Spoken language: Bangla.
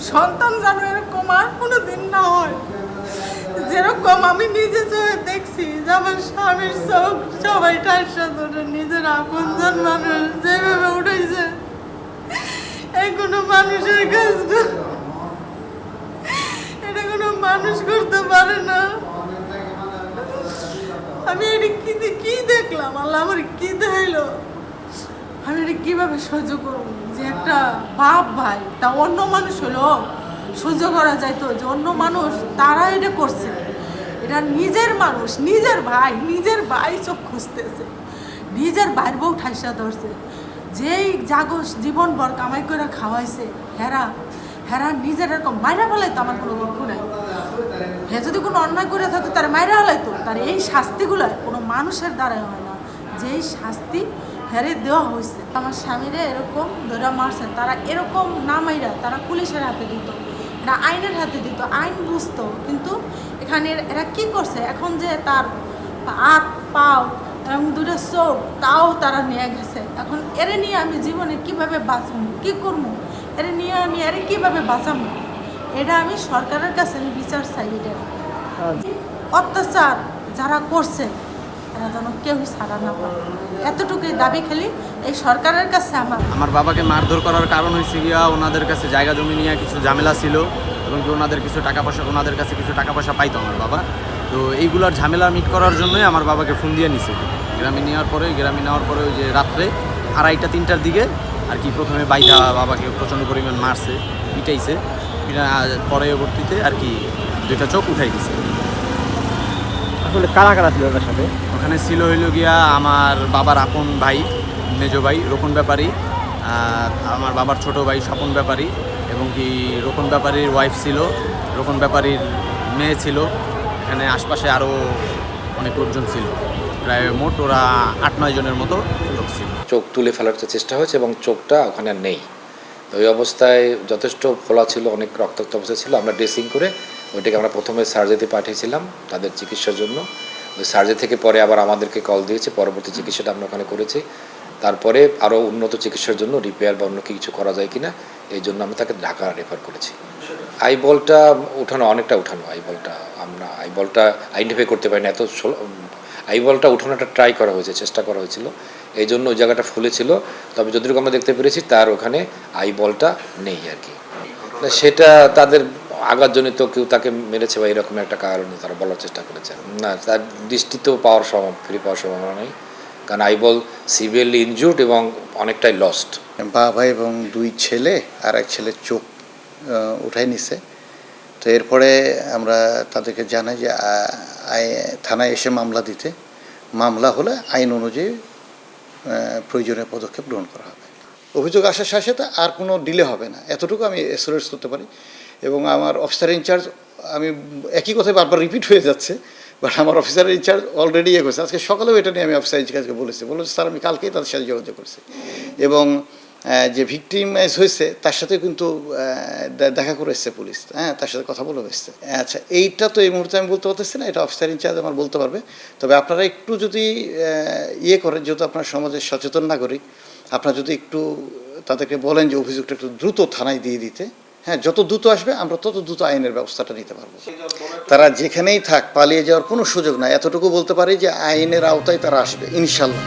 সন্তান যেন এরকম আর কোনোদিন না হয়। যেরকম আমি নিজে চোখে দেখছি যে আমার স্বামীর চোখ সবাই ঠাসা ধরে নিজের আপনজন মানুষ যেভাবে উঠেছে, এই কোনো মানুষের কাজ না, এটা কোনো মানুষ করতে পারে না। আমি এটা কি দেখলাম, আল্লাহ আমার কি দেখাইলো, আমি এটা কিভাবে সহ্য করবো? যে একটা বাপ ভাই তা অন্য মানুষ হলো সহ্য করা যাইতো, যে অন্য মানুষ তারা এটা করছে, এটা নিজের মানুষ, নিজের ভাই চোখ খুঁজতেছে, নিজের ভাইয়ের বউ ঠাইসা ধরছে, যেই জাগস জীবনভর কামাই করে খাওয়াইছে, হেরা নিজের এরকম মাইরা ফেলাইতো, আমার কোনো দুঃখ নাই। হে যদি কোনো অন্যায় করে থাকতো তার মাইরা ফেলাইতো, তার এই শাস্তিগুলো কোনো মানুষের দ্বারাই হয় না, যেই শাস্তি হেরে দেওয়া হয়েছে। আমার স্বামীরা এরকম ধরে মারছে, তারা এরকম না মাইরা তারা পুলিশের হাতে দিত, এরা আইনের হাতে দিত, আইন বুঝতো। কিন্তু এখানে এরা কি করছে, এখন যে তার হাত পাও এবং দুটো চোখ তাও তারা নিয়ে গেছে। এখন এরে নিয়ে আমি জীবনে কিভাবে বাঁচবো, কি করবো, এরে নিয়ে আমি এরে কিভাবে বাঁচাবো? এটা আমি সরকারের কাছে আমি বিচার চাই। এটা অত্যাচার যারা করছে এরা যেন কেউ ছাড়া না পায়, এতটুকুই দাবি খালি এই সরকারের কাছে। আমার বাবাকে মারধর করার কারণ হয়েছে গিয়া ওনাদের কাছে জায়গা জমি নিয়ে কিছু ঝামেলা ছিল, এবং কি ওনাদের কাছে কিছু টাকা পয়সা পাইতো আমার বাবা। তো এইগুলোর ঝামেলা মিট করার জন্যই আমার বাবাকে ফোন দিয়ে নিছে। গ্রামে নেওয়ার পরে ওই যে রাত্রে 2:30-3টার দিকে আর কি প্রথমে বাইধা বাবাকে প্রচণ্ড পরিমাণ মারছে, পিটাইছে, পরবর্তীতে আর কি 2টা চোখ উঠাই দিছে। আসলে কারা কারা ছিল ওটার সাথে? ওখানে ছিল হইল গিয়া আমার বাবার আপন ভাই, মেজো ভাই রোকন ব্যাপারী, আমার বাবার ছোট ভাই স্বপন ব্যাপারী, এবং কি রোকন ব্যাপারীর ওয়াইফ ছিল, রোকন ব্যাপারীর মেয়ে ছিল, এখানে আশপাশে আরও অনেক লোকজন ছিল, প্রায় মোট ওরা 8-9 জনের মতো লোক ছিল। চোখ তুলে ফেলার চেষ্টা হয়েছে এবং চোখটা ওখানে আর নেই। ওই অবস্থায় যথেষ্ট ফোলা ছিল, অনেক রক্তাক্ত অবস্থা ছিল। আমরা ড্রেসিং করে ওইটাকে আমরা প্রথমে সার্জারিতে পাঠিয়েছিলাম তাদের চিকিৎসার জন্য। ওই সার্জারি থেকে পরে আবার আমাদেরকে কল দিয়েছে, পরবর্তী চিকিৎসাটা আমরা ওখানে করেছি। তারপরে আরও উন্নত চিকিৎসার জন্য রিপেয়ার বা অন্য কিছু করা যায় কিনা এই জন্য আমরা তাকে ঢাকা রেফার করেছি। আইবলটা অনেকটা উঠানো, আমরা আইবলটা আইডেন্টিফাই করতে পারিনি, আইবলটা উঠানোটা ট্রাই করা হয়েছে, চেষ্টা করা হয়েছিল, এই জন্য ওই জায়গাটা ফুলেছিল। তবে যতটুকু আমরা দেখতে পেরেছি তার ওখানে আইবলটা নেই আর কি। সেটা তাদের আঘাতজনিত কেউ তাকে মেরেছে বা এরকম একটা কারণে তারা বলার চেষ্টা করেছে। না, তার দৃষ্টিতেও ফিরে পাওয়ার সম্ভাবনা নেই, কারণ আইবল সিভিয়ারলি ইনজুর্ড এবং অনেকটাই লস্ট। বাবা এবং 2 ছেলে আর এক ছেলের চোখ উঠাই নিছে। তো এরপরে আমরা তাদেরকে জানাই যে থানায় এসে মামলা হলে আইন অনুযায়ী প্রয়োজনীয় পদক্ষেপ গ্রহণ করা হবে। অভিযোগ আসার সাথে সাথে আর কোনো ডিলে হবে না, এতটুকু আমি অ্যাসুরেন্স করতে পারি। এবং আমার অফিসার ইনচার্জ, আমি একই কথাই বারবার রিপিট হয়ে যাচ্ছে, বাট আমার অফিসার ইনচার্জ অলরেডি করছে। আজকে সকালেও এটা নিয়ে আমি অফিসার ইনচার্জকে বলেছি স্যার আমি কালকেই তাদের সাথে যোগাযোগ করছি, এবং যে ভিকটিমাইজ হয়েছে তার সাথে কিন্তু দেখা করে এসছে পুলিশ, তার সাথে কথা বলে এসছে। আচ্ছা, এইটা তো এই মুহূর্তে আমি বলতে পারতেছি না, এটা অফিসার ইনচার্জ আমার বলতে পারবে। তবে আপনারা একটু যদি করেন, যেহেতু আপনার সমাজের সচেতন নাগরিক, আপনারা যদি একটু তাদেরকে বলেন যে অভিযোগটা একটু দ্রুত থানায় দিয়ে দিতে, যত দ্রুত আসবে আমরা তত দ্রুত আইনের ব্যবস্থাটা নিতে পারবো। তারা যেখানেই থাক, পালিয়ে যাওয়ার কোনো সুযোগ নাই, এতটুকু বলতে পারি যে আইনের আওতায় তারা আসবে ইনশাল্লাহ।